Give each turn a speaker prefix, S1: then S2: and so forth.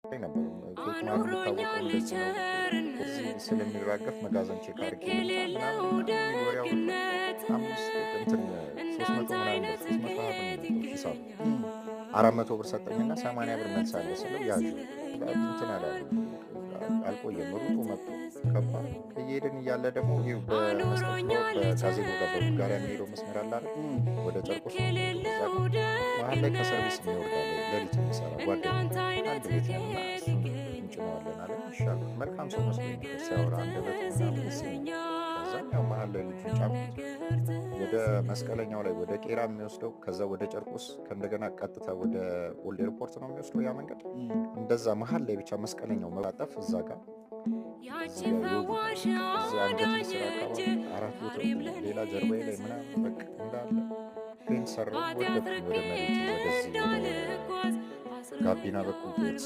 S1: ነበር ኬክ ማር የሚታወቀው እንደዚህ ነው እዚህ ስለሚራገፍ መጋዘን ቼክ አድርጌ ምናምን ወሬ አወጣ 400 ብር ሰጠኝና 80 ብር መልሳለሁ ስለው ያዥ እንትን አላለ አልቆየም ሩጡ መጥቶ ገባ እየሄድን እያለ ደግሞ ይኸው በጋዜጦ ጋር በቡልጋሪያ የሚሄደው መስመር አለ አይደል ወደ ጨርቆስ መሀል ላይ ከሰርቪስ የሚወርዳለ ሌሊት የሚሰራ ጓደኛ አንድ ቤት ነውና እንጭነዋለን አለ ይሻል መልካም ሰው መስሎኝ ሲያወራ አንደበት ከዛኛው መሀል ላይ ልጁን ጫምኩት ወደ መስቀለኛው ላይ ወደ ቄራ የሚወስደው ከዛ ወደ ጨርቆስ ከእንደገና ቀጥታ ወደ ኦልድ ኤርፖርት ነው የሚወስደው ያ መንገድ እንደዛ መሀል ላይ ብቻ መስቀለኛው መጣጠፍ እዛ ጋር አራት ቦታ ሌላ ጀርባዬ ላይ ምናምን በቃ እንዳለ ፔንት ሰራው ወደ መሬት ወደዚህ ጋቢና በኩል